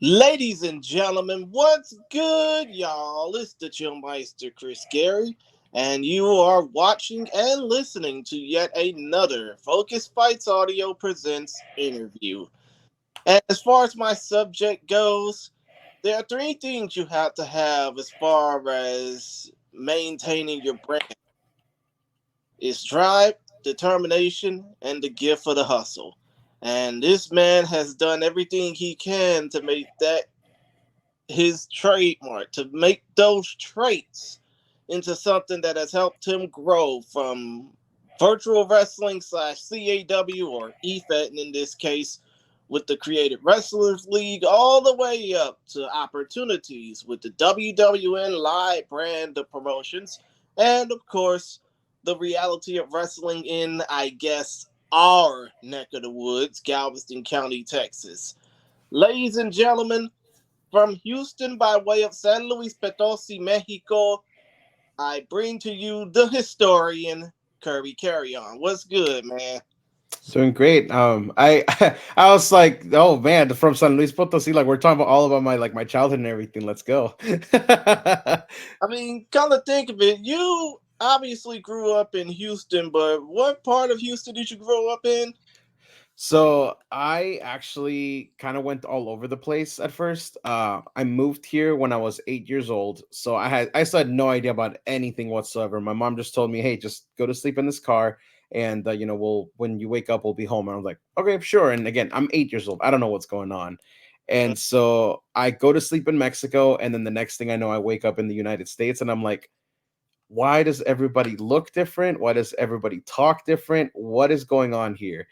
Ladies and gentlemen, what's good, y'all? It's the Chillmeister Chris Gary, and you are watching and listening to yet another Focus Fights Audio Presents interview. And as far as my subject goes, there are three things you have to have as far as maintaining your brand. It's drive, determination, and the gift for the hustle. And this man has done everything he can to make that his trademark, to make those traits into something that has helped him grow from virtual wrestling slash CAW or EFET in this case with the Creative Wrestlers League all the way up to opportunities with the WWN live brand of promotions and of course the reality of wrestling in I guess our neck of the woods, Galveston County, Texas. Ladies and gentlemen, from Houston by way of San Luis Potosi, Mexico, I bring to you the historian, Kirby Carreon. What's good, man? Doing great. I I was like, oh man, from San Luis Potosí, like we're talking about all about my childhood and everything. Let's go. I mean, come to think of it, you obviously grew up in Houston, but what part of Houston did you grow up in? So I actually kind of went all over the place at first. I moved here when I was 8 years old, so I still had no idea about anything whatsoever. My mom just told me, "Hey, just go to sleep in this car, and we'll when you wake up, we'll be home." And I was like, "Okay, sure." And again, I'm 8 years old. I don't know what's going on, and so I go to sleep in Mexico, and then the next thing I know, I wake up in the United States, and I'm like, why does everybody look different? Why does everybody talk different? What is going on here?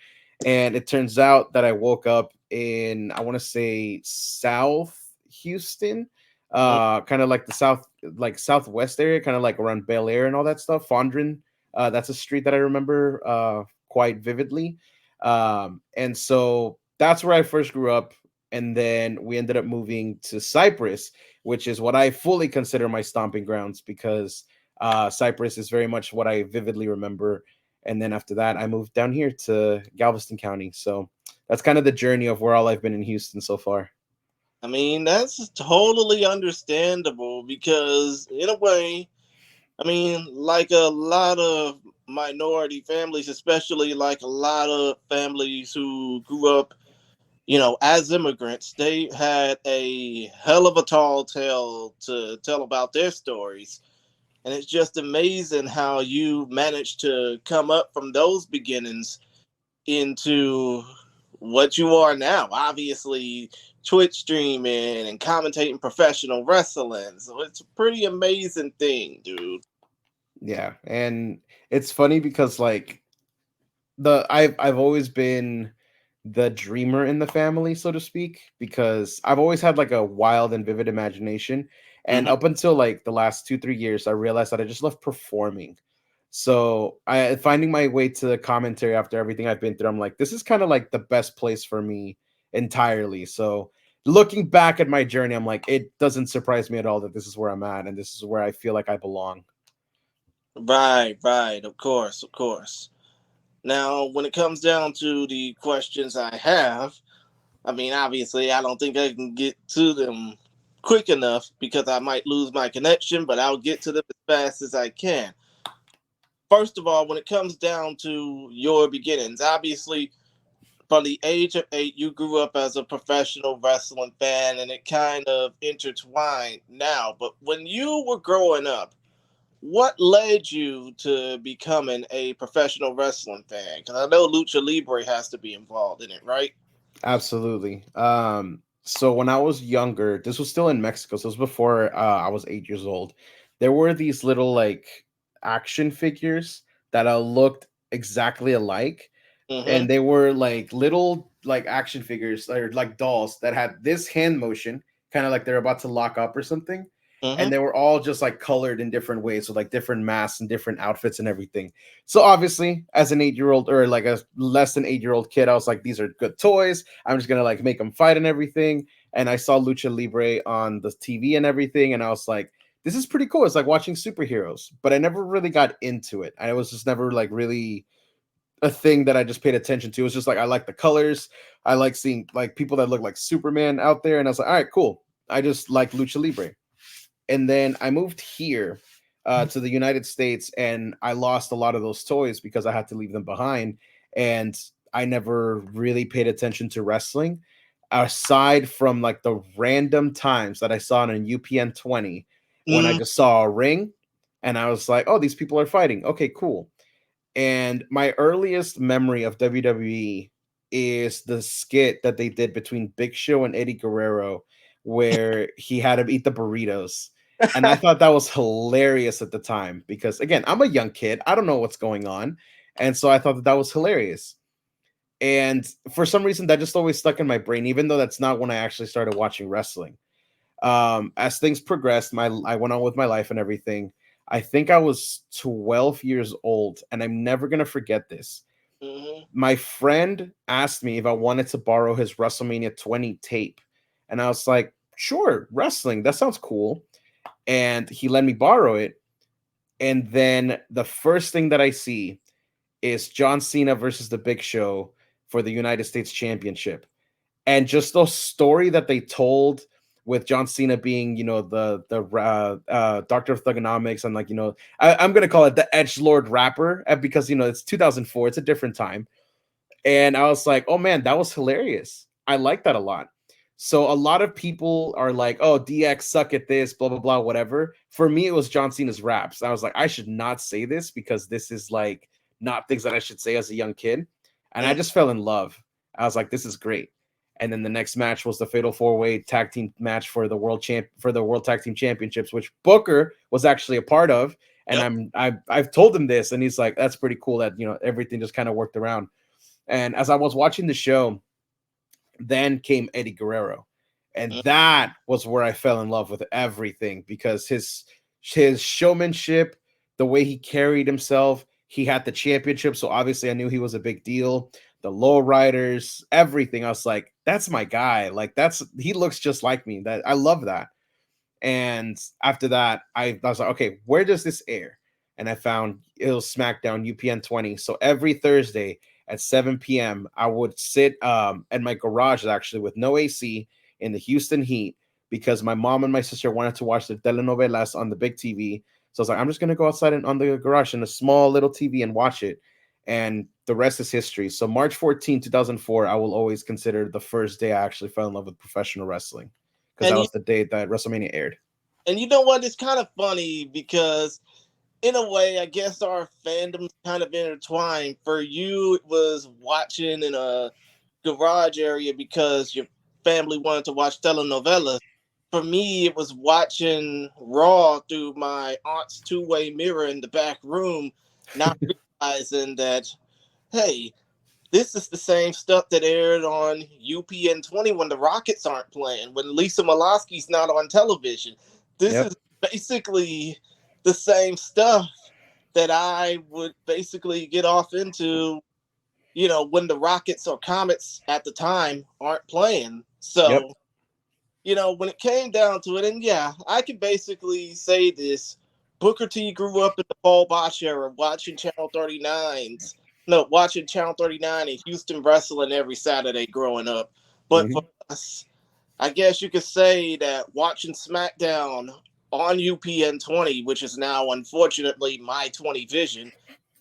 And it turns out that I woke up in, I want to say, South Houston, kind of like the south, like southwest area, kind of like around Bel Air and all that stuff. Fondren, that's a street that I remember quite vividly. And so that's where I first grew up. And then we ended up moving to Cyprus, which is what I fully consider my stomping grounds because Cyprus is very much what I vividly remember. And then after that, I moved down here to Galveston County. So that's kind of the journey of where all I've been in Houston so far. I mean, that's totally understandable because, in a way, I mean, like a lot of minority families, especially like a lot of families who grew up as immigrants, they had a hell of a tall tale to tell about their stories. And it's just amazing how you managed to come up from those beginnings into what you are now. Obviously, Twitch streaming and commentating professional wrestling. So it's a pretty amazing thing, dude. Yeah. And it's funny because like I've always been the dreamer in the family, so to speak, because I've always had like a wild and vivid imagination. And Hmm. up until like the last 2 3 years, I realized that I just love performing. So I finding my way to the commentary after everything I've been through, I'm like, this is kind of like the best place for me entirely. So looking back at my journey, I'm like, it doesn't surprise me at all that this is where I'm at and this is where I feel like I belong. Right, right. Of course, of course. Now, when it comes down to the questions I have, I mean, obviously, I don't think I can get to them quick enough because I might lose my connection, but I'll get to them as fast as I can. First of all, when it comes down to your beginnings, obviously, from the age of 8, you grew up as a professional wrestling fan and it kind of intertwined now. But when you were growing up, what led you to becoming a professional wrestling fan? Because I know Lucha Libre has to be involved in it, right? Absolutely. So when I was younger, this was still in Mexico, so it was before I was 8 years old. There were these little like action figures that looked exactly alike, Mm-hmm. and they were like little like action figures or like dolls that had this hand motion, kind of like they're about to lock up or something. Mm-hmm. And they were all just like colored in different ways, so like different masks and different outfits and everything. So obviously, as an 8 year old or like a less than 8 year old kid, I was like, these are good toys. I'm just gonna like make them fight and everything. And I saw Lucha Libre on the TV and everything, and I was like, this is pretty cool. It's like watching superheroes, but I never really got into it. I was just never like really a thing that I just paid attention to. It was just like I like the colors. I like seeing like people that look like Superman out there, and I was like, all right, cool. I just like lucha libre. And then I moved here to the United States, and I lost a lot of those toys because I had to leave them behind, and I never really paid attention to wrestling aside from like the random times that I saw it on UPN 20 when I Mm, just saw a ring and I was like, oh, these people are fighting. Okay, cool. And my earliest memory of WWE is the skit that they did between Big Show and Eddie Guerrero, where he had him eat the burritos. And I thought that was hilarious at the time because, again, I'm a young kid. I don't know what's going on. And so I thought that that was hilarious. And for some reason, that just always stuck in my brain, even though that's not when I actually started watching wrestling. As things progressed, I went on with my life and everything. I think I was 12 years old, and I'm never gonna forget this. mhm. My friend asked me if I wanted to borrow his WrestleMania 20 tape, and I was like, "Sure, wrestling. That sounds cool." And he let me borrow it. And then the first thing that I see is John Cena versus the Big Show for the United States Championship, and just the story that they told with John Cena being, the Doctor of Thugonomics, and like, I'm gonna call it the Edge Lord rapper because it's 2004, it's a different time, and I was like, oh man, that was hilarious. I like that a lot. So a lot of people are like, oh, DX suck at this, blah blah blah, whatever. For me, it was John Cena's raps. I was like, I should not say this because this is like not things that I should say as a young kid. And I Mm. just fell in love. I was like, this is great. And then the next match was the Fatal 4-Way tag team match for the World Tag Team Championships, which Booker was actually a part of. And Yep. I've told him this, and he's like, that's pretty cool that everything just kind of worked around. And as I was watching the show, then came Eddie Guerrero. And Mm. that was where I fell in love with everything because his showmanship, the way he carried himself, he had the championship, so obviously I knew he was a big deal. The low riders, everything. I was like, that's my guy. Like he looks just like me. That I love that. And after that, I was like, okay, where does this air? And I found it was SmackDown UPN 20. So every Thursday at 7 p.m., I would sit in my garage actually with no AC in the Houston heat because my mom and my sister wanted to watch the telenovelas on the big TV. So I was like, I'm just gonna go outside and on the garage in a small little TV and watch it. And the rest is history. So March 14, 2004, I will always consider the first day I actually fell in love with professional wrestling because that And you was the date that WrestleMania aired. and you know what? It's kind of funny because in a way, I guess our fandoms kind of intertwined. For you, it was watching in a garage area because your family wanted to watch telenovelas. For me, it was watching Raw through my aunt's two-way mirror in the back room, not realizing that, hey, this is the same stuff that aired on UPN 20 when the Rockets aren't playing, when Lisa Molosky's not on television. This is Yep. basically the same stuff that I would basically get off into, when the Rockets or Comets at the time aren't playing. Yep. So, when it came down to it, and yeah, I can basically say this. Booker T grew up in the Paul Bosch era, watching Channel 39's. No, watching Channel 39 and Houston wrestling every Saturday growing up. But for Hmm. us, I guess you could say that watching SmackDown on UPN 20, which is now unfortunately my 20 vision,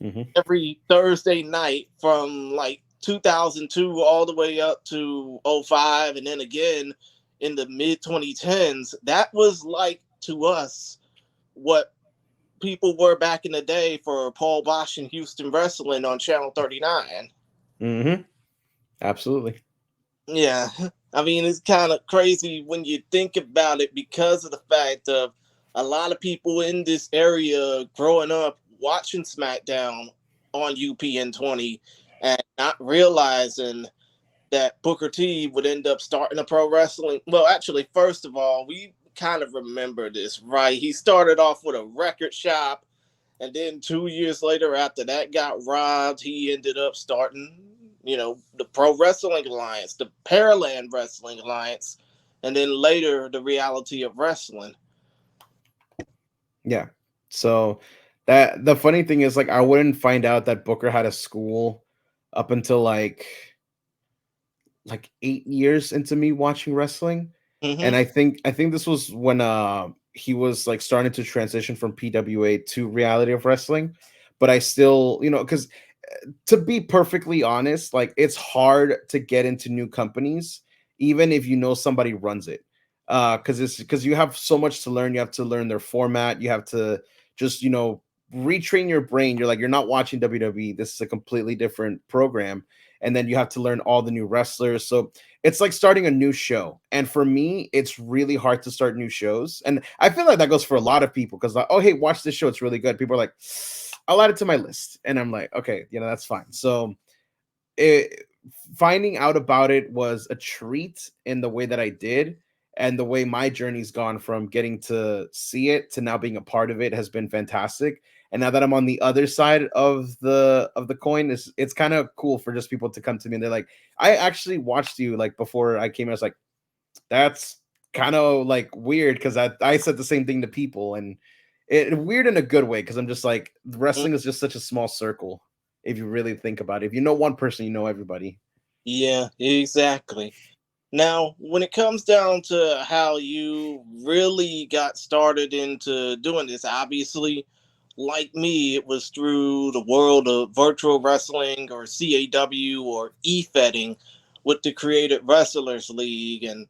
Hmm. every Thursday night from like 2002 all the way up to '05, and then again in the mid 2010s, that was like to us what people were back in the day for Paul Bosch and Houston Wrestling on Channel 39. Hmm. Absolutely. Yeah, I mean, it's kind of crazy when you think about it because of the fact of a lot of people in this area growing up watching SmackDown on UPN 20 and not realizing that Booker T would end up starting a pro wrestling. Well, actually, first of all, we kind of remember this, right? He started off with a record shop, and then 2 years later, after that got robbed, he ended up starting, the Pro Wrestling Alliance, the Pearland Wrestling Alliance, and then later the Reality of Wrestling. Yeah. So that the funny thing is like I wouldn't find out that Booker had a school up until like 8 years into me watching wrestling. And Mm-hmm. I think this was when he was like starting to transition from PWA to reality of wrestling. But I still, because to be perfectly honest, like it's hard to get into new companies, even if you know somebody runs it. Because you have so much to learn. You have to learn their format. You have to just retrain your brain. You're not watching WWE. This is a completely different program, and then you have to learn all the new wrestlers. So it's like starting a new show. And for me, it's really hard to start new shows. And I feel like that goes for a lot of people because like, oh hey, watch this show. It's really good. People are like, I'll add it to my list. And I'm like, okay, that's fine. So it, finding out about it was a treat in the way that I did. And the way my journey's gone from getting to see it to now being a part of it has been fantastic. And now that I'm on the other side of the coin, it's kind of cool for just people to come to me and they're like, I actually watched you like before I came. I was like, that's kind of like weird because I said the same thing to people, and it weird in a good way because I'm just like wrestling is just such a small circle if you really think about it. If you know one person, you know everybody. Yeah, exactly. Now, when it comes down to how you really got started into doing this, obviously, like me, it was through the world of virtual wrestling or CAW or e-fetting with the Created Wrestlers League. And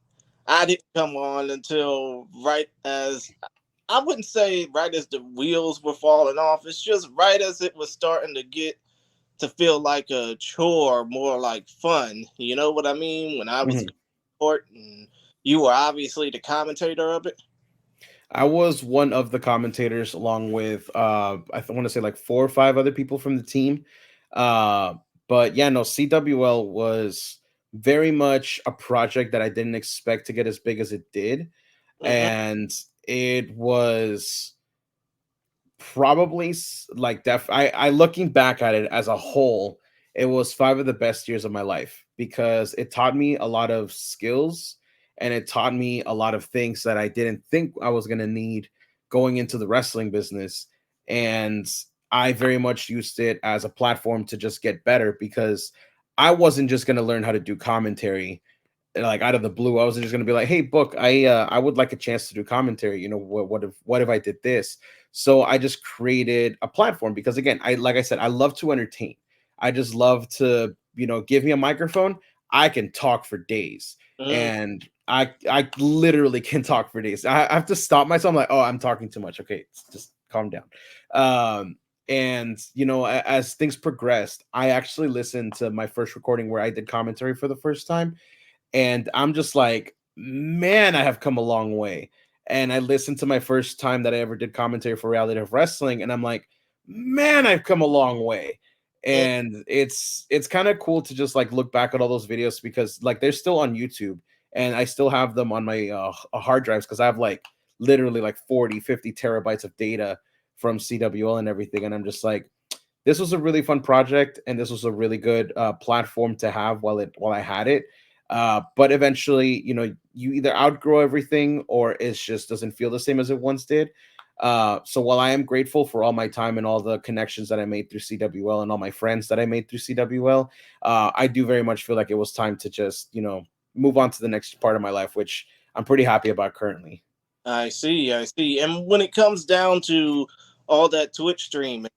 I didn't come on until right as, I wouldn't say right as the wheels were falling off. It's just right as it was starting to get to feel like a chore, more like fun. You know what I mean? When I was Mhm. going to court and you were obviously the commentator of it. I was one of the commentators along with want to say like four or five other people from the team. Uh but yeah, no, CWL was very much a project that I didn't expect to get as big as it did. Hmm. And it was probably like I looking back at it as a whole, it was 5 of the best years of my life because it taught me a lot of skills and it taught me a lot of things that I didn't think I was going to need going into the wrestling business. And I very much used it as a platform to just get better because I wasn't just going to learn how to do commentary like out of the blue. I wasn't just gonna be like, "Hey, book, I would like a chance to do commentary. What if I did this?" So I just created a platform because again, I said, I love to entertain. I just love to give me a microphone. I can talk for days, Mm, and I literally can talk for days. I have to stop myself. I'm like, oh, I'm talking too much. Okay, just calm down. And as things progressed, I actually listened to my first recording where I did commentary for the first time, and I'm just like, man, I have come a long way. And I listened to my first time that I ever did commentary for reality of wrestling, and I'm like, man, I've come a long way. mm, And it's kind of cool to just like look back at all those videos because like they're still on YouTube, and I still have them on my hard drives because I have like literally like 40-50 terabytes of data from CWL and everything. And I'm just like, this was a really fun project and this was a really good platform to have while I had it. But eventually, you either outgrow everything or it just doesn't feel the same as it once did. So while I am grateful for all my time and all the connections that I made through CWL and all my friends that I made through CWL, I do very much feel like it was time to just move on to the next part of my life, which I'm pretty happy about currently. I see, I see. And when it comes down to all that Twitch streaming,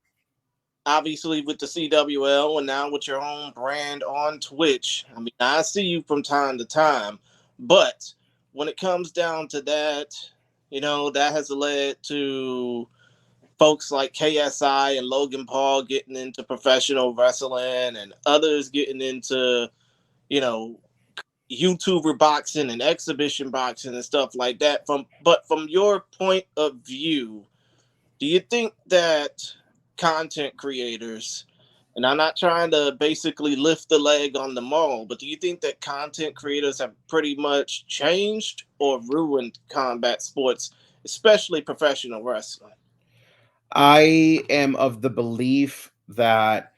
obviously with the CWL and now with your own brand on Twitch, I mean, I see you from time to time, but when it comes down to that, that has led to folks like KSI and Logan Paul getting into professional wrestling and others getting into, you know, YouTuber boxing and exhibition boxing and stuff like that. From your point of view, do you think that content creators, and I'm not trying to basically lift the leg on them all, but do you think that content creators have pretty much changed or ruined combat sports, especially professional wrestling? I am of the belief that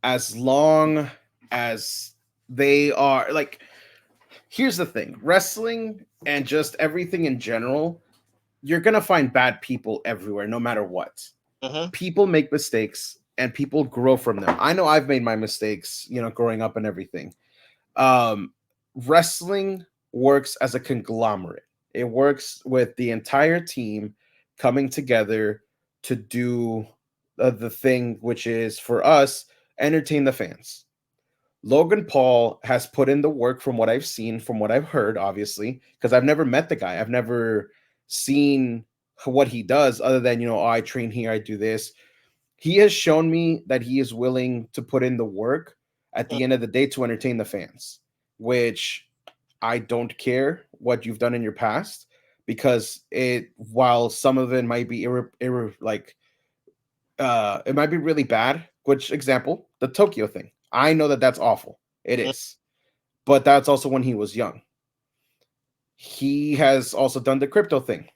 as long as they are like, here's the thing, wrestling and just everything in general, you're gonna find bad people everywhere no matter what. Hmm. People make mistakes. and people grow from them. I know I've made my mistakes, growing up and everything. um Wrestling works as a conglomerate. It works with the entire team coming together to do the thing, which is for us, entertain the fans. Logan Paul has put in the work, from what I've seen, from what I've heard, obviously, because I've never met the guy. I've never seen what he does other than, oh, I train here, I do this. He has shown me that he is willing to put in the work at the end of the day to entertain the fans, which I don't care what you've done in your past, because while some of it might be it might be really bad. Which example, the Tokyo thing. I know that that's awful. It is, but that's also when he was young. He has also done the crypto thing.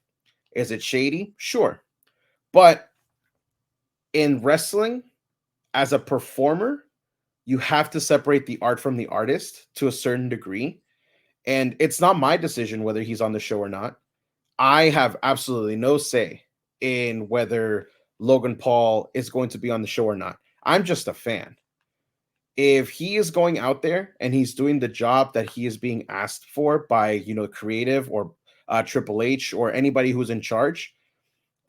Is it shady? Sure, but in wrestling, as a performer, you have to separate the art from the artist to a certain degree. And it's not my decision whether he's on the show or not. I have absolutely no say in whether Logan Paul is going to be on the show or not. I'm just a fan. If he is going out there and he's doing the job that he is being asked for by, creative or Triple H or anybody who's in charge,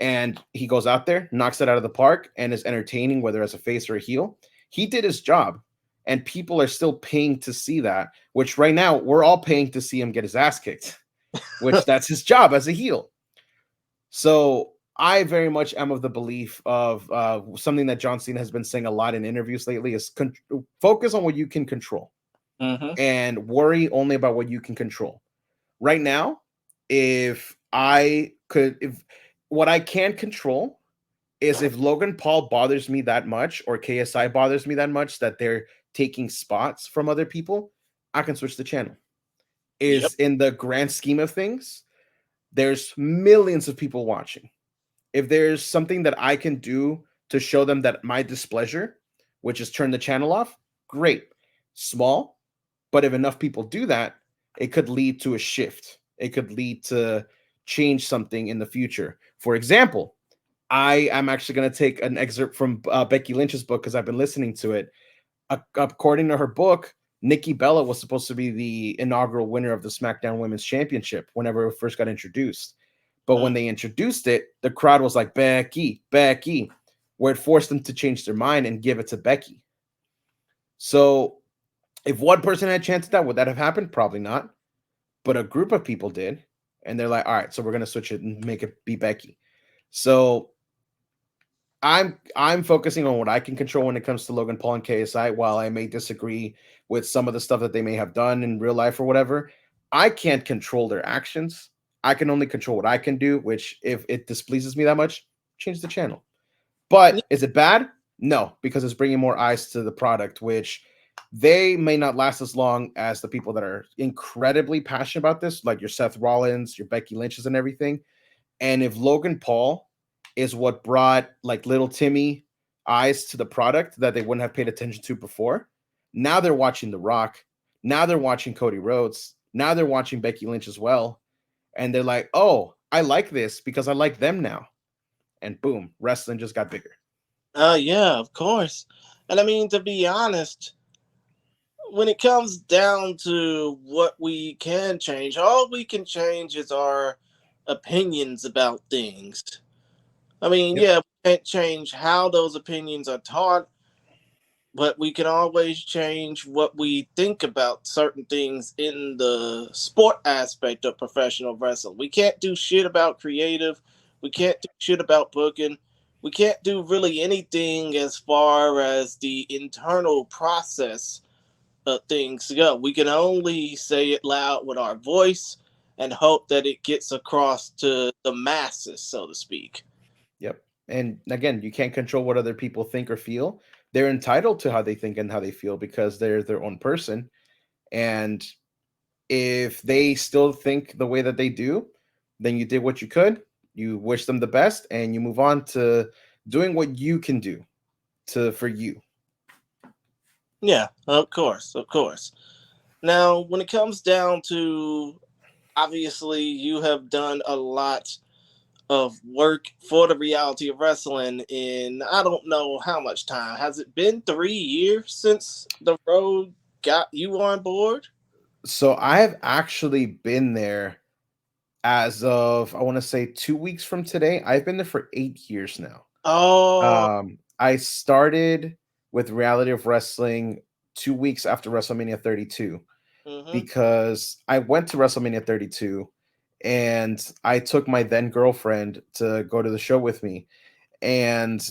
and he goes out there, knocks it out of the park, and is entertaining, whether as a face or a heel, he did his job. And people are still paying to see that, which right now we're all paying to see him get his ass kicked, which that's his job as a heel. So I very much am of the belief of something that John Cena has been saying a lot in interviews lately is focus on what you can control Mm-hmm. and worry only about what you can control. Right now, if what I can control is if Logan Paul bothers me that much or KSI bothers me that much that they're taking spots from other people, I can switch the channel. Yep. Is in the grand scheme of things, there's millions of people watching. If there's something that I can do to show them that my displeasure, which is turn the channel off, great. Small, but if enough people do that, it could lead to a shift. It could lead to change something in the future. For example, I am actually going to take an excerpt from Becky Lynch's book because I've been listening to it. According to her book, Nikki Bella was supposed to be the inaugural winner of the SmackDown Women's Championship whenever it first got introduced. But when they introduced it, the crowd was like, Becky, Becky, where it forced them to change their mind and give it to Becky. So if one person had a chance at that, would that have happened? Probably not. But a group of people did. And they're like, all right, so we're going to switch it and make it be Becky. So I'm focusing on what I can control when it comes to Logan Paul and KSI. While I may disagree with some of the stuff that they may have done in real life or whatever, I can't control their actions. I can only control what I can do, which if it displeases me that much, change the channel. But is it bad? No, because it's bringing more eyes to the product, which they may not last as long as the people that are incredibly passionate about this, like your Seth Rollins, your Becky Lynch's, and everything. And if Logan Paul is what brought like little Timmy eyes to the product that they wouldn't have paid attention to before, now they're watching The Rock. Now they're watching Cody Rhodes. Now they're watching Becky Lynch as well. And they're like, oh, I like this because I like them now. And boom, wrestling just got bigger. Yeah, of course. And I mean, to be honest, when it comes down to what we can change, all we can change is our opinions about things. I mean, Yep. yeah, we can't change how those opinions are taught, but we can always change what we think about certain things in the sport aspect of professional wrestling. We can't do shit about creative. We can't do shit about booking. We can't do really anything as far as the internal process things go. We can only say it loud with our voice and hope that it gets across to the masses, so to speak. Yep. And again, you can't control what other people think or feel. They're entitled to how they think and how they feel because they're their own person. And if they still think the way that they do, then you did what you could. You wish them the best and you move on to doing what you can do to for you. Yeah, of course, of course. Now, when it comes down to, obviously, you have done a lot of work for the reality of wrestling in I don't know how much time. Has it been 3 years since the road got you on board? So I have actually been there as of, I want to say, 2 weeks from today. I've been there for 8 years now. Oh, I started with Reality of Wrestling 2 weeks after WrestleMania 32 mm-hmm, because I went to WrestleMania 32 and I took my then girlfriend to go to the show with me. And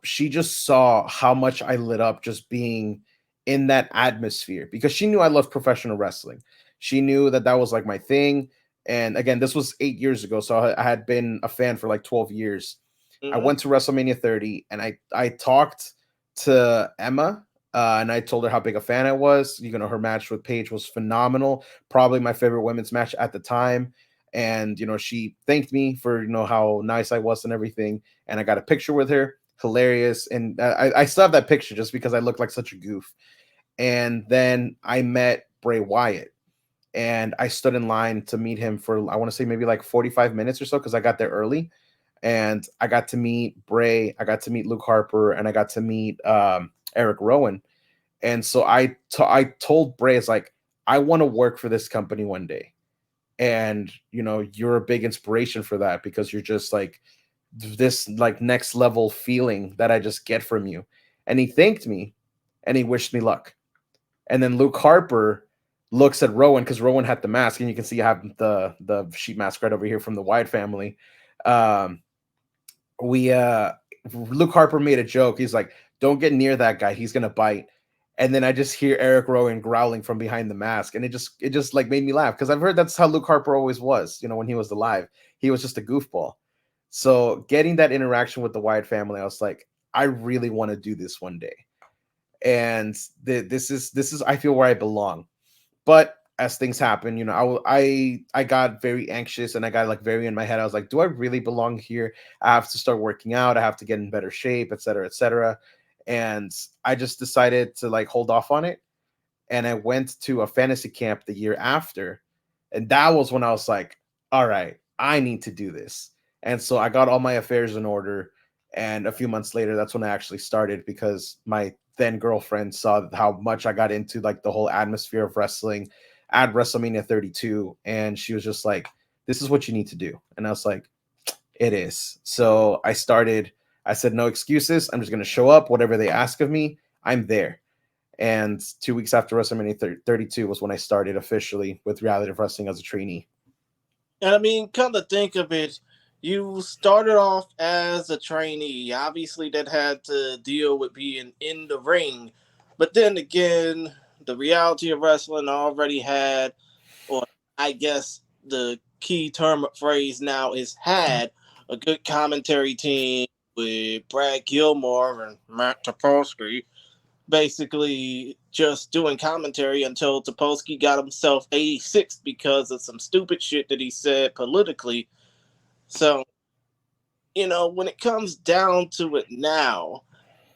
she just saw how much I lit up just being in that atmosphere because she knew I loved professional wrestling. She knew that that was like my thing. And again, this was 8 years ago, so I had been a fan for like 12 years. I mm-hmm, went to WrestleMania 30, and I talked to Emma, and I told her how big a fan I was. You know, her match with Paige was phenomenal, probably my favorite women's match at the time. And she thanked me for how nice I was and everything. And I got a picture with her, hilarious. And I still have that picture just because I look like such a goof. And then I met Bray Wyatt, and I stood in line to meet him for, I want to say, maybe like 45 minutes or so because I got there early. And I got to meet Bray, I got to meet Luke Harper, and I got to meet Eric Rowan. And so I told Bray, it's like, I want to work for this company one day. And you're a big inspiration for that because you're just like this like next level feeling that I just get from you. And he thanked me and he wished me luck. And then Luke Harper looks at Rowan because Rowan had the mask, and you can see I have the sheep mask right over here from the Wyatt family. Um, we Luke Harper made a joke. He's like, "Don't get near that guy. He's gonna bite." And then I just hear Eric Rowan growling from behind the mask, and it just like made me laugh because I've heard that's how Luke Harper always was. When he was alive, he was just a goofball. So getting that interaction with the Wyatt family, I was like, I really want to do this one day. And this is I feel where I belong. But as things happen, I got very anxious and I got like very in my head. I was like, do I really belong here? I have to start working out. I have to get in better shape, et cetera, et cetera. And I just decided to like hold off on it. And I went to a fantasy camp the year after. And that was when I was like, all right, I need to do this. And so I got all my affairs in order. And a few months later, that's when I actually started because my then girlfriend saw how much I got into like the whole atmosphere of wrestling at WrestleMania 32. And she was just like, this is what you need to do. And I was like, it is. So I started, I said, no excuses. I'm just going to show up. Whatever they ask of me, I'm there. And 2 weeks after WrestleMania 32 was when I started officially with Reality of Wrestling as a trainee. and I mean, come to think of it, you started off as a trainee. Obviously, that had to deal with being in the ring, but then again, the reality of wrestling already had, or I guess the key term phrase now is had a good commentary team with Brad Gilmore and Matt Topolsky basically just doing commentary until Topolsky got himself 86 because of some stupid shit that he said politically. So, when it comes down to it now,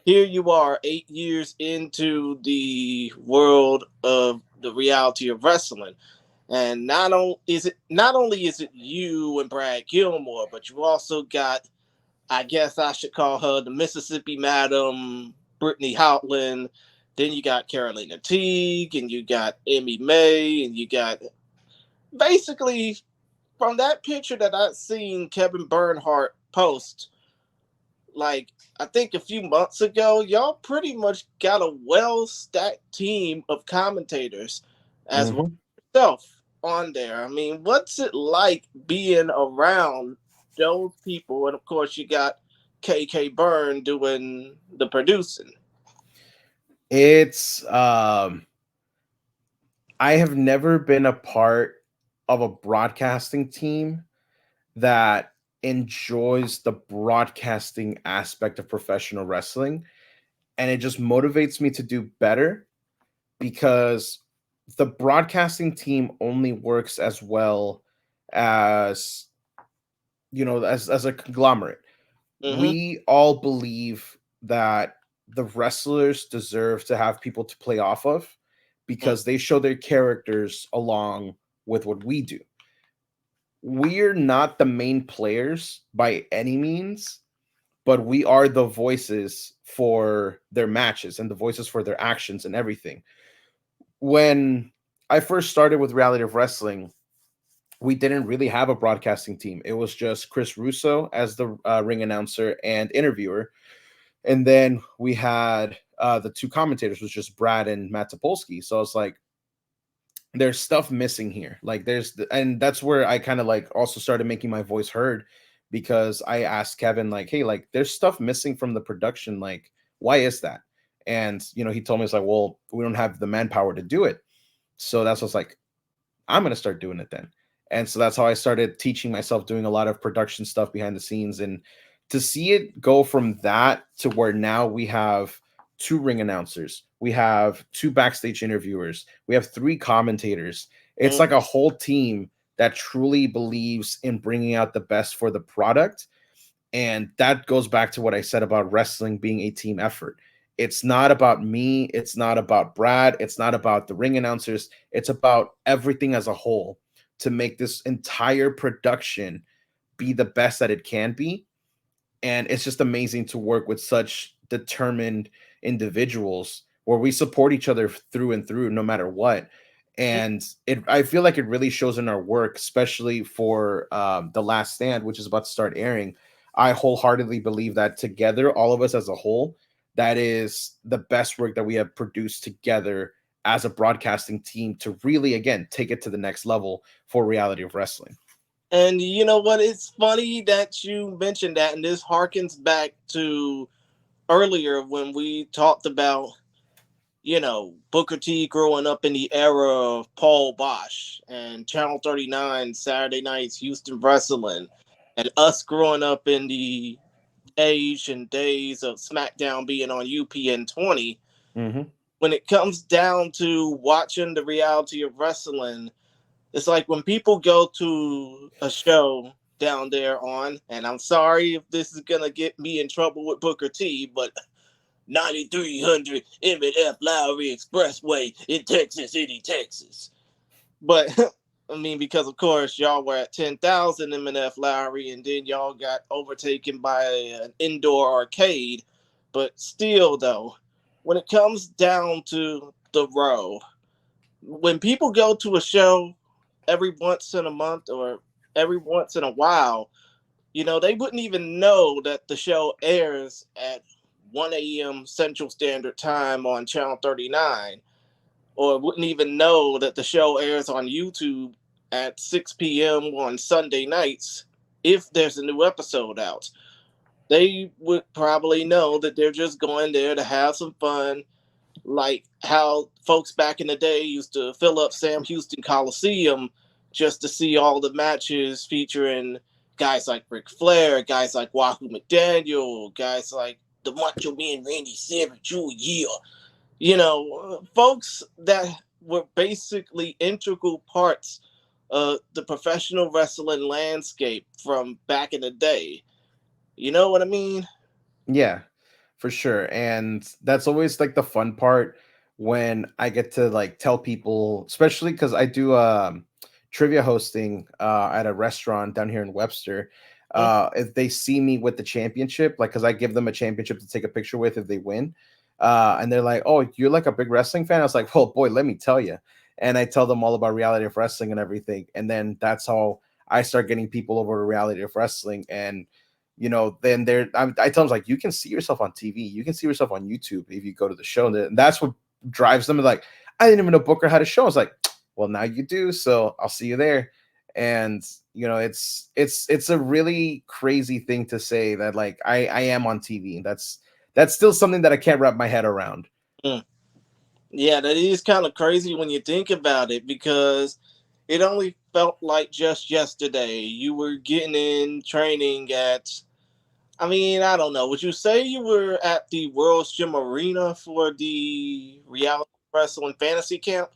here you are 8 years into the world of the reality of wrestling. And not only is it you and Brad Gilmore, but you also got, I guess I should call her the Mississippi Madam, Brittany Houtland. Then you got Carolina Teague, and you got Emmy May, and you got basically from that picture that I've seen Kevin Bernhardt post, like I think a few months ago, y'all pretty much got a well stacked team of commentators as well Mm-hmm. as yourself on there. I mean, what's it like being around those people? And of course, you got KK Byrne doing the producing. It's I have never been a part of a broadcasting team that enjoys the broadcasting aspect of professional wrestling, and it just motivates me to do better because the broadcasting team only works as well as as a conglomerate. Mm-hmm. We all believe that the wrestlers deserve to have people to play off of because they show their characters along with what we do. we're not the main players by any means, but we are the voices for their matches and the voices for their actions and everything. When I first started with Reality of Wrestling, we didn't really have a broadcasting team. It was just Chris Russo as the ring announcer and interviewer, and then we had the two commentators, was just Brad and Matt Topolsky. So it's like there's stuff missing here. Like and that's where I kind of like also started making my voice heard, because I asked Kevin like, hey, like there's stuff missing from the production. Like, why is that? And he told me, it's like, well, we don't have the manpower to do it. So that's what's like, I'm gonna start doing it then. And so that's how I started teaching myself, doing a lot of production stuff behind the scenes. And to see it go from that to where now we have two ring announcers, we have two backstage interviewers, we have three commentators. It's Mm. like a whole team that truly believes in bringing out the best for the product. And that goes back to what I said about wrestling being a team effort. It's not about me. It's not about Brad. It's not about the ring announcers. It's about everything as a whole to make this entire production be the best that it can be. And it's just amazing to work with such determined individuals where we support each other through and through no matter what. And I feel like it really shows in our work, especially for The Last Stand, which is about to start airing. I wholeheartedly believe that together, all of us as a whole, that is the best work that we have produced together as a broadcasting team to really, again, take it to the next level for Reality of Wrestling. And you know what? It's funny that you mentioned that, and this harkens back to earlier when we talked about, Booker T growing up in the era of Paul Bosch and Channel 39 Saturday nights Houston Wrestling, and us growing up in the age and days of SmackDown being on UPN 20. Mm-hmm. When it comes down to watching the reality of wrestling, it's like when people go to a show down there on, and I'm sorry if this is gonna get me in trouble with Booker T, but 9300 M&F Lowry Expressway in Texas City, Texas. But I mean, because of course y'all were at 10,000 M&F Lowry, and then y'all got overtaken by an indoor arcade. But still, though, when it comes down to the row, when people go to a show every once in a month or every once in a while, they wouldn't even know that the show airs at 1 a.m. Central Standard Time on Channel 39, or wouldn't even know that the show airs on YouTube at 6 p.m. on Sunday nights if there's a new episode out. They would probably know that they're just going there to have some fun, like how folks back in the day used to fill up Sam Houston Coliseum just to see all the matches featuring guys like Ric Flair, guys like Wahoo McDaniel, guys like the Macho Man Randy Savage Jr. Folks that were basically integral parts of the professional wrestling landscape from back in the day. You know what I mean? Yeah, for sure. And that's always like the fun part when I get to like tell people, especially because I do trivia hosting at a restaurant down here in Webster. Mm. If they see me with the championship, like because I give them a championship to take a picture with if they win. And they're like, "Oh, you're like a big wrestling fan." I was like, "Well, boy, let me tell you." And I tell them all about Reality of Wrestling and everything. And then that's how I start getting people over to Reality of Wrestling. And then I tell them like, you can see yourself on TV, you can see yourself on YouTube if you go to the show, and that's what drives them. Like, I didn't even know Booker had a show. I was like, well, now you do, so I'll see you there. And it's a really crazy thing to say that like I am on TV. That's still something that I can't wrap my head around. Mm. Yeah, that is kind of crazy when you think about it, because it only felt like just yesterday you were getting in training at, I mean, I don't know. Would you say you were at the World's Gym Arena for the reality wrestling fantasy camp?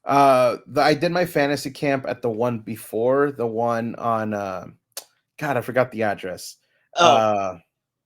I did my fantasy camp at the one before, the one on God, I forgot the address. Oh, uh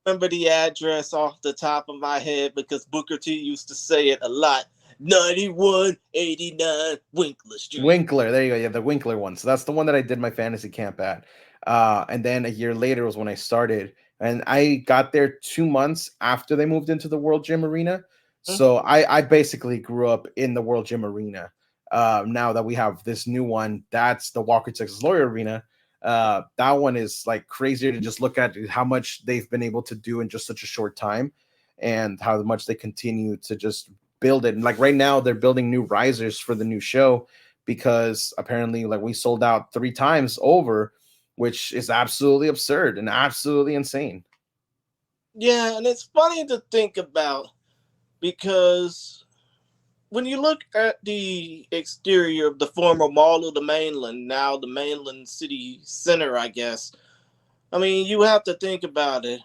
remember the address off the top of my head because Booker T used to say it a lot. 9189 Winkler Street. Winkler, there you go. Yeah, the Winkler one. So that's the one that I did my fantasy camp at. And then a year later was when I started, and I got there 2 months after they moved into the World Gym Arena. So I basically grew up in the World Gym Arena. Now that we have this new one, that's the Walker Texas Lawyer Arena. That one is like crazier to just look at how much they've been able to do in just such a short time, and how much they continue to just build it. And like right now, they're building new risers for the new show because apparently, like, we sold out 3 times over, which is absolutely absurd and absolutely insane. Yeah, and it's funny to think about because when you look at the exterior of the former Mall of the Mainland, now the Mainland City Center, I guess, I mean, you have to think about it.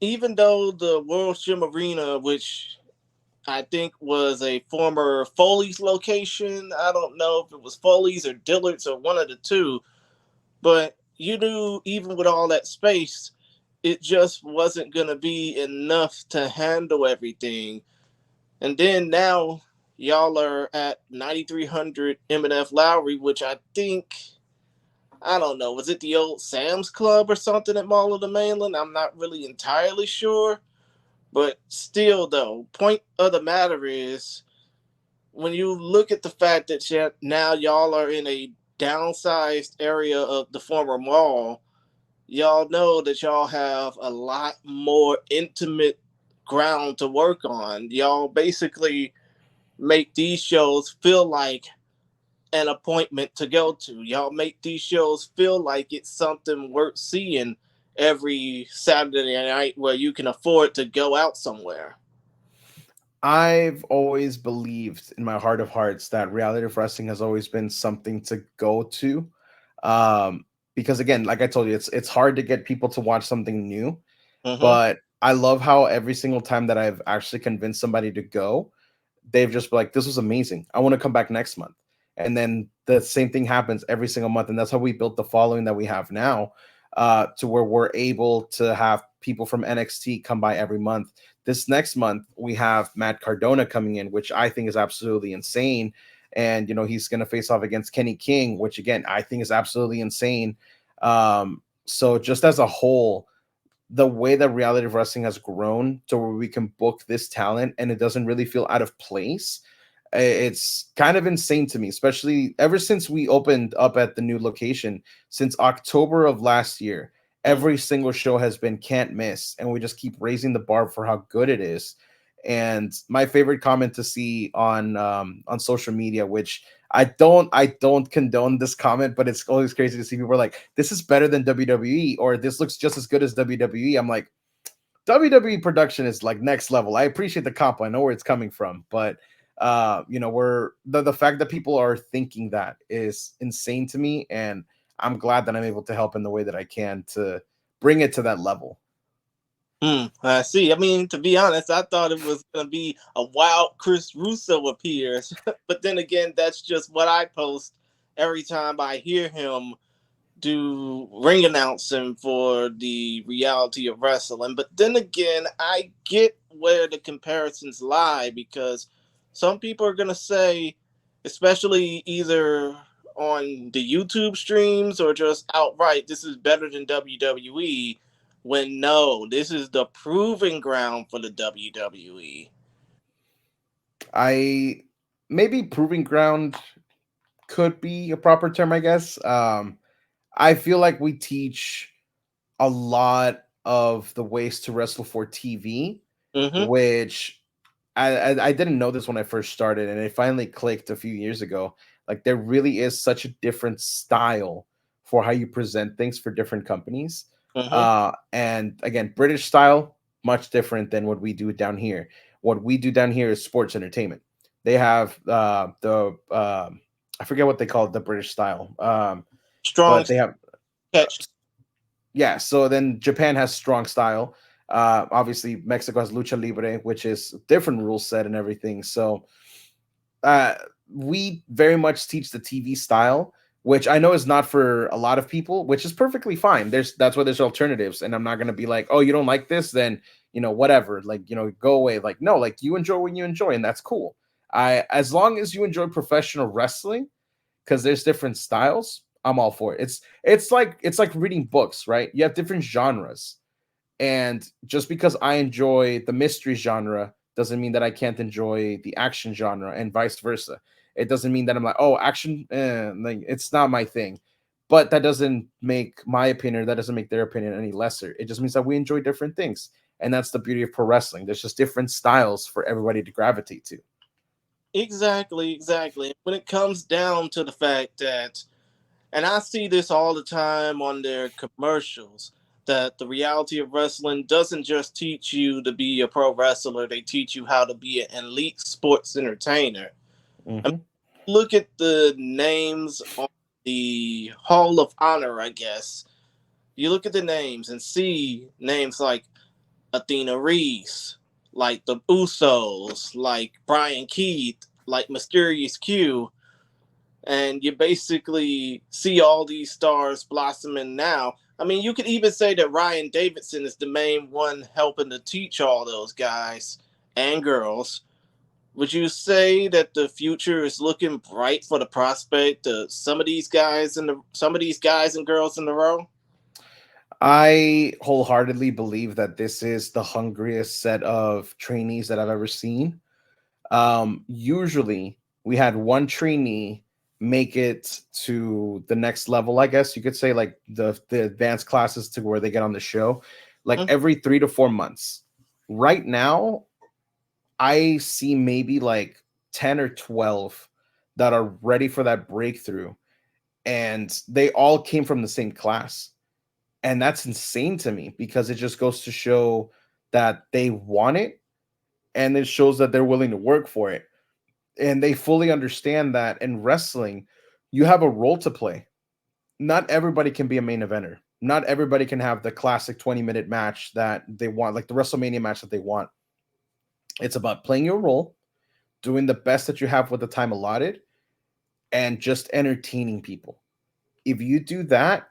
Even though the World Gym Arena, which I think was a former Foley's location, I don't know if it was Foley's or Dillard's or one of the two, but you knew even with all that space, it just wasn't going to be enough to handle everything. And then now y'all are at 9300 M&F Lowry, which I think, I don't know, was it the old Sam's Club or something at Mall of the Mainland? I'm not really entirely sure. But still, though, point of the matter is when you look at the fact that now y'all are in a downsized area of the former mall, y'all know that y'all have a lot more intimate ground to work on. Y'all basically make these shows feel like an appointment to go to. Y'all make these shows feel like it's something worth seeing every Saturday night where you can afford to go out somewhere. I've always believed in my heart of hearts that reality of wrestling has always been something to go to. Um, because again, like I told you, it's hard to get people to watch something new. Mm-hmm. But I love how every single time that I've actually convinced somebody to go, they've just been like, this was amazing. I want to come back next month. And then the same thing happens every single month. And that's how we built the following that we have now, to where we're able to have people from NXT come by every month. This next month, we have Matt Cardona coming in, which I think is absolutely insane. And, he's going to face off against Kenny King, which again, I think is absolutely insane. So just as a whole, the way that reality of wrestling has grown to where we can book this talent and it doesn't really feel out of place, it's kind of insane to me, especially ever since we opened up at the new location since October of last year. Every single show has been can't miss, and we just keep raising the bar for how good it is. And my favorite comment to see on social media, which I don't condone this comment, but it's always crazy to see people are like, this is better than WWE, or this looks just as good as WWE. I'm like, WWE production is like next level. I appreciate the comp. I know where it's coming from, but we're the fact that people are thinking that is insane to me, and I'm glad that I'm able to help in the way that I can to bring it to that level. I see. I mean, to be honest, I thought it was going to be a wild Chris Russo appears. But then again, that's just what I post every time I hear him do ring announcing for the reality of wrestling. But then again, I get where the comparisons lie because some people are going to say, especially either on the YouTube streams or just outright, this is better than WWE. When no, this is the proving ground for the WWE. I maybe proving ground could be a proper term, I guess. I feel like we teach a lot of the ways to wrestle for TV, Mm-hmm. which I didn't know this when I first started, and it finally clicked a few years ago. Like, there really is such a different style for how you present things for different companies. Mm-hmm. And again, British style, much different than what we do down here. What we do down here is sports entertainment. They have the I forget what they call it, the British style, Strong but they have catch. yeah. So then Japan has strong style. Obviously, Mexico has lucha libre, which is different rule set and everything. So uh, we very much teach the TV style, which I know is not for a lot of people, which is perfectly fine. That's why there's alternatives, and I'm not gonna be like, oh, you don't like this, then whatever, like go away. Like, no, like, you enjoy what you enjoy, and that's cool. I as long as you enjoy professional wrestling, because there's different styles, I'm all for it. It's like reading books, right? You have different genres. And just because I enjoy the mystery genre doesn't mean that I can't enjoy the action genre and vice versa. It doesn't mean that I'm like, oh, action, like it's not my thing. But that doesn't make my opinion, or that doesn't make their opinion any lesser. It just means that we enjoy different things. And that's the beauty of pro wrestling. There's just different styles for everybody to gravitate to. Exactly, exactly. When it comes down to the fact that, and I see this all the time on their commercials, that the reality of wrestling doesn't just teach you to be a pro wrestler, they teach you how to be an elite sports entertainer. I mean, Hmm. look at the names on the Hall of Honor, I guess. You look at the names and see names like Athena Reese, like the Usos, like Brian Keith, like Mysterious Q, and you basically see all these stars blossoming now. I mean, you could even say that Ryan Davidson is the main one helping to teach all those guys and girls. Would you say that the future is looking bright for the prospect of some of these guys and girls in the row? I wholeheartedly believe that this is the hungriest set of trainees that I've ever seen. Usually we had one trainee make it to the next level, I guess you could say, like the advanced classes to where they get on the show, like Mhm. every 3 to 4 months. Right now, I see maybe like 10 or 12 that are ready for that breakthrough, and they all came from the same class. And that's insane to me because it just goes to show that they want it, and it shows that they're willing to work for it, and they fully understand that in wrestling, you have a role to play. Not everybody can be a main eventer. Not everybody can have the classic 20-minute match that they want, like the WrestleMania match that they want. It's about playing your role, doing the best that you have with the time allotted, and just entertaining people. If you do that,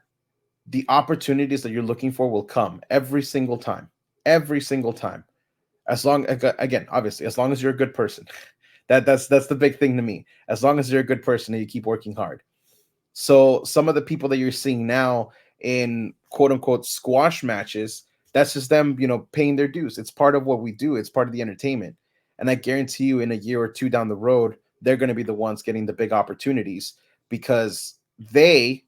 the opportunities that you're looking for will come every single time. Every single time. As long, again, obviously, as long as you're a good person. That's the big thing to me. As long as you're a good person and you keep working hard. So some of the people that you're seeing now in quote unquote squash matches, that's just them, paying their dues. It's part of what we do. It's part of the entertainment. And I guarantee you, in a year or two down the road, they're going to be the ones getting the big opportunities because they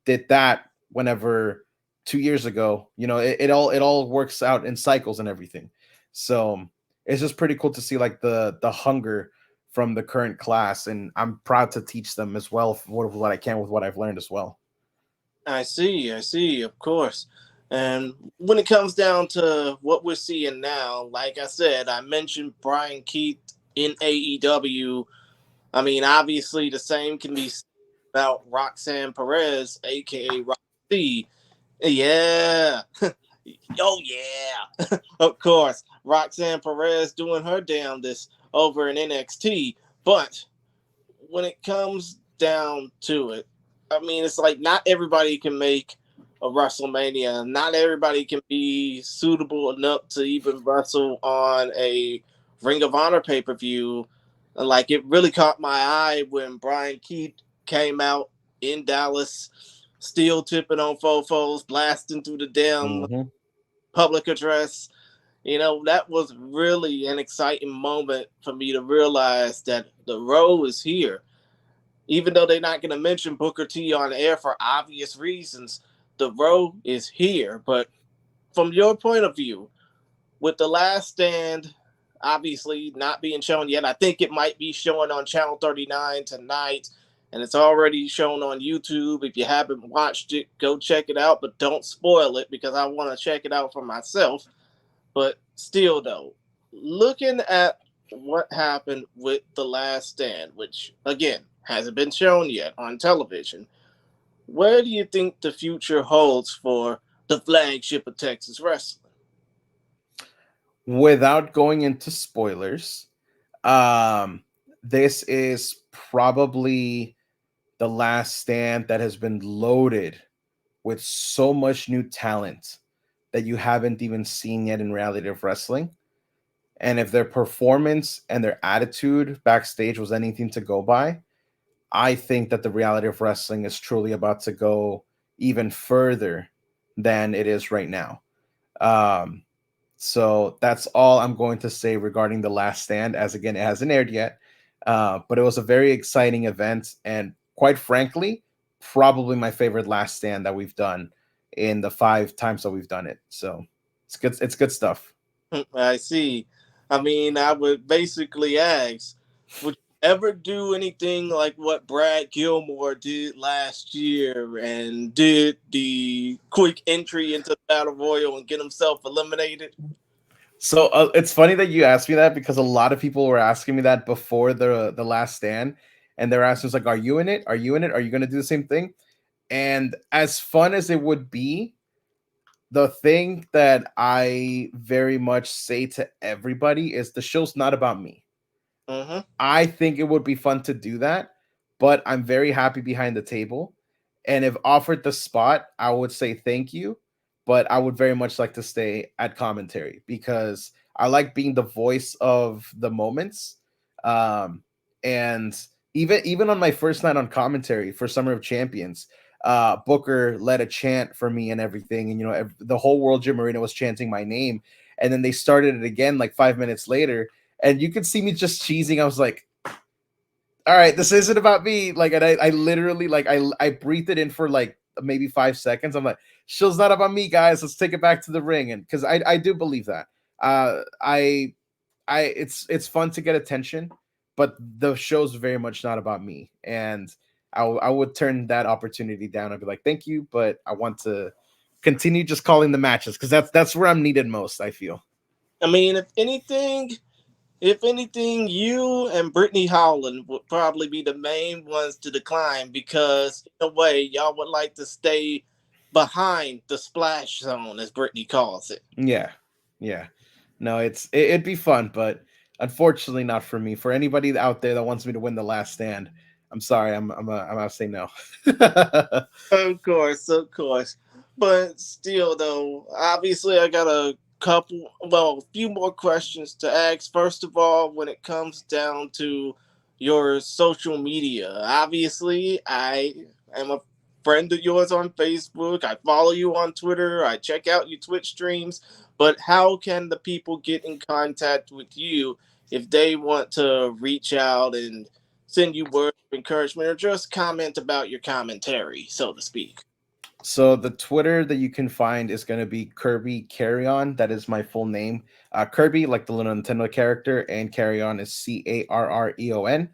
did that whenever 2 years ago. It all works out in cycles and everything. So it's just pretty cool to see like the hunger from the current class, and I'm proud to teach them as well for what I can with what I've learned as well. I see, of course. And when it comes down to what we're seeing now, like I said, I mentioned Brian Keith in AEW. I mean, obviously, the same can be said about Roxanne Perez, aka Roxy. Yeah. Oh, yeah. Of course. Roxanne Perez doing her damnedest over in NXT. But when it comes down to it, I mean, it's like not everybody can make a WrestleMania. Not everybody can be suitable enough to even wrestle on a Ring of Honor pay per view. And like, it really caught my eye when Brian Keith came out in Dallas, still tipping on fofos, blasting through the damn Hmm. public address. You know, that was really an exciting moment for me to realize that the road is here, even though they're not going to mention Booker T on air for obvious reasons. The road is here. But from your point of view, with the last stand obviously not being shown yet, I think it might be showing on Channel 39 tonight, and it's already shown on YouTube. If you haven't watched it, go check it out, but don't spoil it because I want to check it out for myself. But still, though, looking at what happened with The Last Stand, which again hasn't been shown yet on television, where do you think the future holds for the flagship of Texas wrestling? Without going into spoilers, um, this is probably the last stand that has been loaded with so much new talent that you haven't even seen yet in reality of wrestling. And if their performance and their attitude backstage was anything to go by, I think that the reality of wrestling is truly about to go even further than it is right now. Um, so that's all I'm going to say regarding The Last Stand, as again, it hasn't aired yet. But it was a very exciting event. And quite frankly, probably my favorite Last Stand that we've done in the 5 times that we've done it. So it's good. It's good stuff. I see. I mean, I would basically ask, would you ever do anything like what Brad Gilmore did last year and did the quick entry into the Battle Royal and get himself eliminated? So it's funny that you asked me that because a lot of people were asking me that before the Last Stand, and they're asking us like, "Are you in it? Are you in it? Are you going to do the same thing?" And as fun as it would be, the thing that I very much say to everybody is the show's not about me. Mm-hmm. I think it would be fun to do that, but I'm very happy behind the table. And if offered the spot, I would say thank you, but I would very much like to stay at commentary because I like being the voice of the moments. Um, and even on my first night on commentary for Summer of Champions, Booker led a chant for me and everything, and the whole World Gym Arena was chanting my name, and then they started it again like 5 minutes later, and you could see me just cheesing. I was like, all right, this isn't about me. Like, and I literally like I breathed it in for like maybe 5 seconds. I'm like, show's not about me, guys. Let's take it back to the ring. And because I do believe that. I it's fun to get attention, but the show's very much not about me. And I would turn that opportunity down. I'd be like, thank you, but I want to continue just calling the matches because that's where I'm needed most, I feel. I mean, if anything, you and Brittany Howland would probably be the main ones to decline because, in a way, y'all would like to stay behind the splash zone, as Brittany calls it. Yeah. Yeah. No, it'd be fun, but unfortunately not for me. For anybody out there that wants me to win the Last Stand, I'm sorry, I'm gonna say no. Of course, of course. But still, though, obviously, I got a few more questions to ask. First of all, when it comes down to your social media, obviously, I am a friend of yours on Facebook. I follow you on Twitter. I check out your Twitch streams. But how can the people get in contact with you if they want to reach out and send you words of encouragement or just comment about your commentary, so to speak? So the Twitter that you can find is going to be Kirby Carreon. That is my full name. Kirby, like the little Nintendo character, and Carreon is Carreon.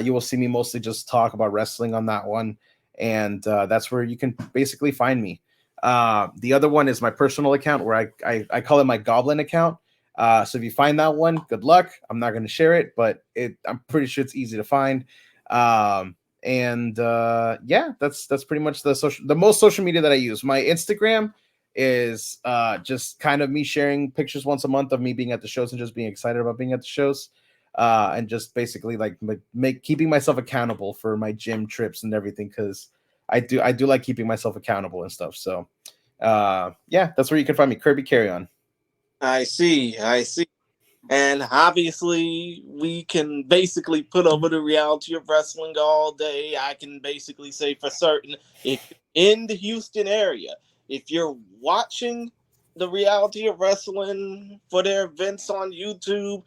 You will see me mostly just talk about wrestling on that one, and that's where you can basically find me. The other one is my personal account, where I call it my Goblin account. So if you find that one, good luck. I'm not going to share it, but I'm pretty sure it's easy to find. And yeah, that's pretty much the most social media that I use. My Instagram is just kind of me sharing pictures once a month of me being at the shows and just being excited about being at the shows, and just basically like keeping myself accountable for my gym trips and everything, because I do like keeping myself accountable and stuff. So yeah, that's where you can find me, Kirby Carry On. I see, I see. And obviously, we can basically put over the reality of wrestling all day. I can basically say for certain, if you're in the Houston area, if you're watching the reality of wrestling for their events on YouTube,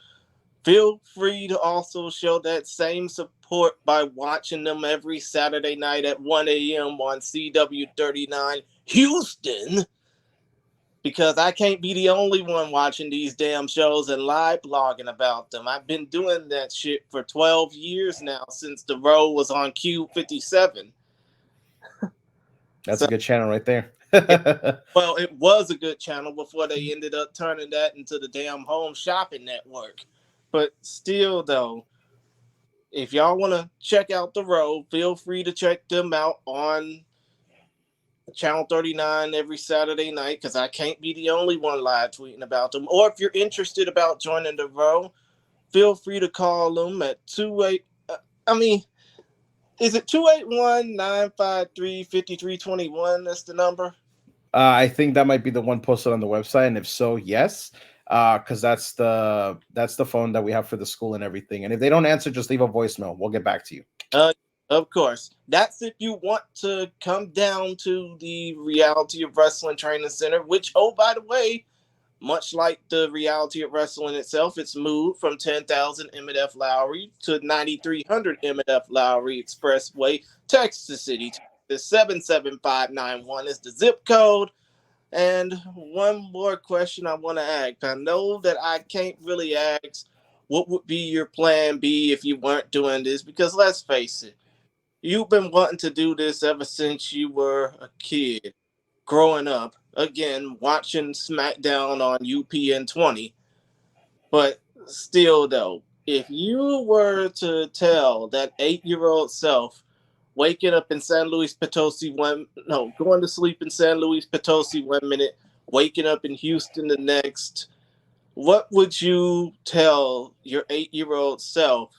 feel free to also show that same support by watching them every Saturday night at 1 a.m. on CW39 Houston, because I can't be the only one watching these damn shows and live blogging about them. I've been doing that shit for 12 years now since the road was on Q57. That's So, a good channel right there. yeah, well, it was a good channel before they ended up turning that into the damn home shopping network. But still, though, if y'all want to check out the road, feel free to check them out on Channel 39 every Saturday night, because I can't be the only one live tweeting about them. Or if you're interested about joining the row, feel free to call them at 28. I mean, is it 281-953-5321? That's the number. I think that might be the one posted on the website, and if so, yes. because that's the phone that we have for the school and everything. And if they don't answer, just leave a voicemail. We'll get back to you. Uh, of course. That's if you want to come down to the Reality of Wrestling Training Center, which, oh, by the way, much like the Reality of Wrestling itself, it's moved from 10,000 M&F Lowry to 9,300 M&F Lowry Expressway, Texas City. The 77591 is the zip code. And one more question I want to ask. I know that I can't really ask what would be your plan B if you weren't doing this, because let's face it, you've been wanting to do this ever since you were a kid, growing up, again, watching SmackDown on UPN 20. But still, though, if you were to tell that 8 year old self waking up in San Luis Potosi one, no, going to sleep in San Luis Potosi 1 minute, waking up in Houston the next, what would you tell your 8 year old self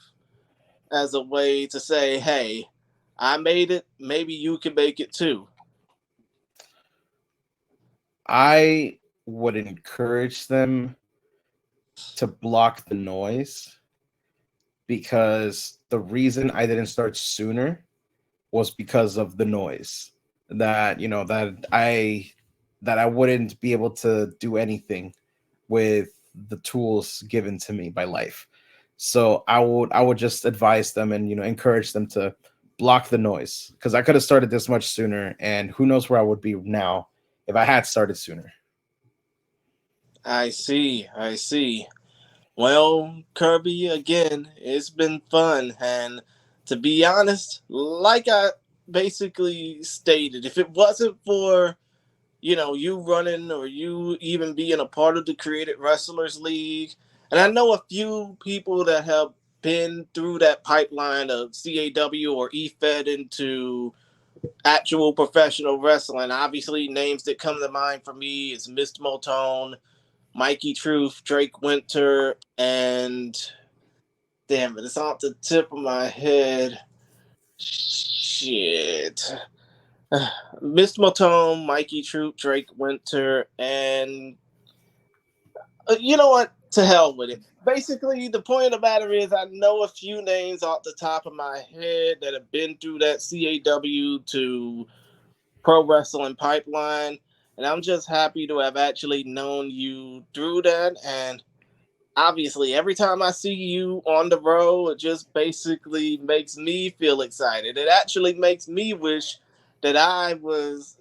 as a way to say, hey, I made it, maybe you can make it too? I would encourage them to block the noise, because the reason I didn't start sooner was because of the noise. That, that I wouldn't be able to do anything with the tools given to me by life. So I would just advise them and encourage them to block the noise, because I could have started this much sooner, and who knows where I would be now if I had started sooner. I see, I see. Well, Kirby, again, it's been fun. And to be honest, like I basically stated, if it wasn't for, you running or you even being a part of the Created Wrestlers League, and I know a few people that have been through that pipeline of CAW or EFED into actual professional wrestling. Obviously, names that come to mind for me is Mist Motone, Mikey Truth, Drake Winter, and damn it, it's off the tip of my head. Shit. Mist Motone, Mikey Troop, Drake Winter, and you know what? To hell with it. Basically, the point of the matter is, I know a few names off the top of my head that have been through that CAW to pro wrestling pipeline, and I'm just happy to have actually known you through that. And obviously, every time I see you on the road, it just basically makes me feel excited. It actually makes me wish that I was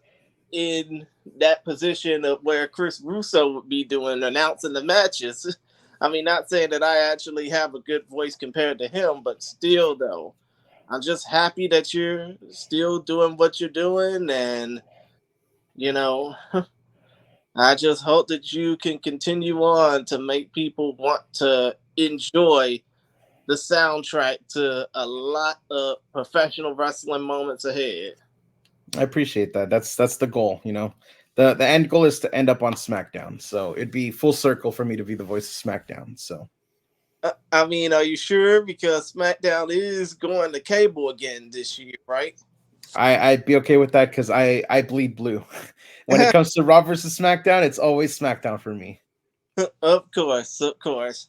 in that position of where Chris Russo would be doing announcing the matches. I mean, not saying that I actually have a good voice compared to him, but still, though, I'm just happy that you're still doing what you're doing. And, you know, I just hope that you can continue on to make people want to enjoy the soundtrack to a lot of professional wrestling moments ahead. I appreciate that. That's the goal. The end goal is to end up on SmackDown. So it'd be full circle for me to be the voice of SmackDown. So I mean, are you sure? Because SmackDown is going to cable again this year, right? I'd be okay with that, because I bleed blue. When it comes to Raw versus SmackDown, it's always SmackDown for me. Of course, of course.